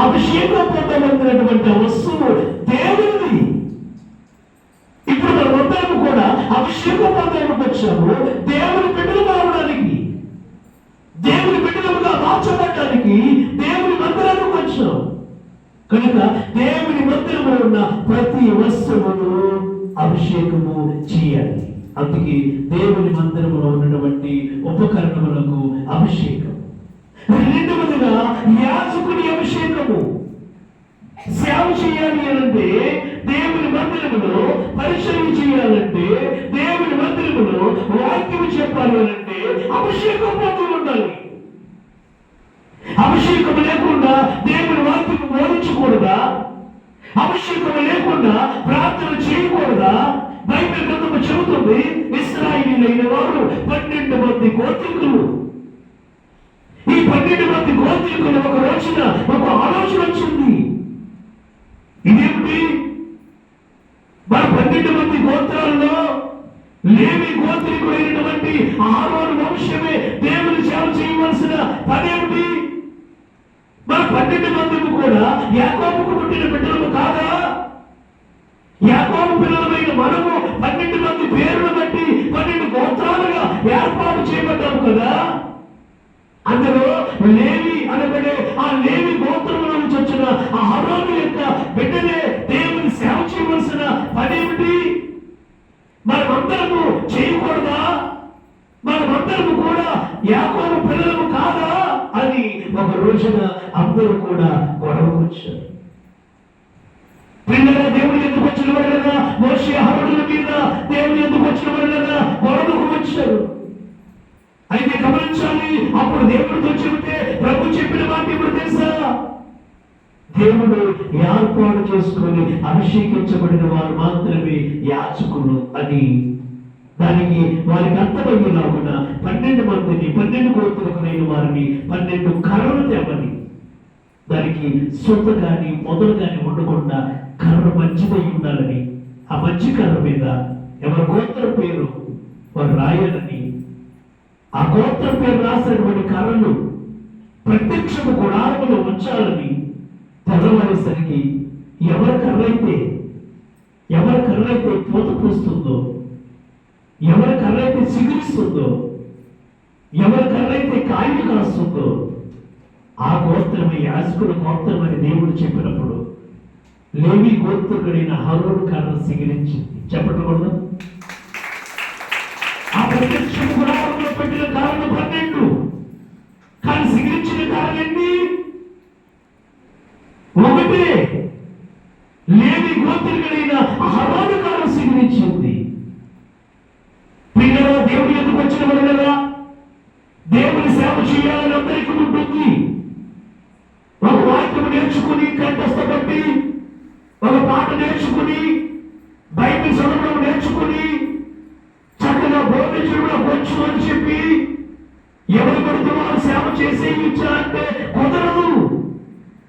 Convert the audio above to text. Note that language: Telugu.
అభిషేకం పొందబడినటువంటి వస్తువు దేవుడిది. ఇప్పుడు మనమందరం కూడా అభిషేకం పొందడానికి వచ్చాము, దేవుని బిడ్డలు కావడానికి, దేవుని బిడ్డలుగా మార్చబడటానికి దేవుని మందిరానికి వచ్చాం. కనుక దేవుని మందిరంలో ఉన్న ప్రతి వస్తువును అభిషేకము చేయాలి. అందుకే దేవుని మందిరంలో ఉన్నటువంటి ఉపకరణములకు అభిషేకం. రెండవదిగా యాజకుని అభిషేకము. సేవ చేయాలి అంటే, దేవుని మందిరములో పరిచయం చేయాలంటే, దేవుని మందిరములో వాక్యం చెప్పాలి అంటే అభిషేకం పొంది ఉండాలి. అభిషేకం లేకుండా దేవుని వాక్యం బోధించకూడదా? అభిషేకం లేకుండా ప్రార్థన చేయకూడదా? బైబిల్ గ్రంథము చెబుతుంది, ఇశ్రాయేలీయులైన వారు 12 మంది గోత్రికులు. ఈ 12 మంది గోత్రికులు ఒక రోజున ఒక ఆలోచన వచ్చింది. ఇదేమిటి? మన 12 మంది గోత్రాల్లో లేవి గోత్రికుడైనటువంటి ఆరోను వంశమే దేవుని సేవ చేయవలసిన పనేమిటి? మన 12 మందికి కూడా యాకోబుకు పుట్టిన బిడ్డలు కాదా? యాకోబు పిల్లలమైన మనము 12 మంది పేరును బట్టి 12 గోత్రాలుగా ఏర్పాటు చేయబడ్డాము కదా. అందులో లేవి అనబడే ఆ లేవి గోత్రంలో నుంచి వచ్చిన ఆ అహరోను యొక్క బిడ్డలే దేవుని సేవ చేయవలసిన పనేమిటి? మనమందరము చేయకూడదా? మనమందరము కూడా యాకోబు పిల్లలు కాదా అని ఒక రోజున అందరూ కూడా గొడవకు వచ్చారు. పిల్లల దేవుని ఎందుకు వచ్చిన వాళ్ళగా, మోషే అహరోనుల మీద దేవుని ఎందుకు వచ్చిన వాళ్ళగా గొడవకు వచ్చారు. అయితే గమనించాలి, అప్పుడు దేవుడితో చెబితే ప్రభు చెప్పిన మాట ఇప్పుడు తెలుసా? దేవుడు ఏర్పాటు చేసుకొని అభిషేకించబడిన వారు మాత్రమే యాజకులు అని. దానికి వారికి అర్థమయ్యేలాగున 12 మందిని 12 గోత్రులైన వారిని 12 కర్రలు తేమని. దానికి సొంత కానీ మొదలు కానీ ఉండకుండా కర్ర మంచిదై ఉండాలని, ఆ మంచి కర్ర మీద ఎవరి గోత్ర పేరు వారు రాయాలని, ఆ గోత్ర పేరు రాసినటువంటి కర్రలు ప్రత్యక్షము గుడారములో ఉంచాలని. తెల్లవారేసరికి ఎవరి కర్రైతే పూత పూస్తుందో, ఎవరి కర్రైతే చిగురిస్తుందో, ఎవరి కర్రైతే కాయలు కాస్తుందో ఆ గోత్రమే యాజకుల గోత్రం అని దేవుడు చెప్పినప్పుడు లేవి గోత్రుడైన అహరోను కర్ర సిగిరించింది. చెప్పకూడదు? ఆ ప్రత్యక్షము గుడారంలో పెట్టిన కర్రలు 12, కానీ సిగిరించిన కర్రలు ఎన్ని? ఒకటే. లేవి గోత్రుడైన అహరోను కర్ర సిగిరించింది. పిల్లలు దేవుడు ఎందుకు వచ్చిన వాళ్ళగా దేవుని సేవ చేయాలని అందరికీ ఉంటుంది. ఒక వాక్యం నేర్చుకుని కంఠస్థపట్టి, ఒక పాట నేర్చుకుని, బైబిల్ చదవడం నేర్చుకుని, చక్కగా బోధించడం వచ్చు అని చెప్పి ఎవరి కొడుకు వారు సేవ చేసే ఇచ్చారంటే కుదరదు.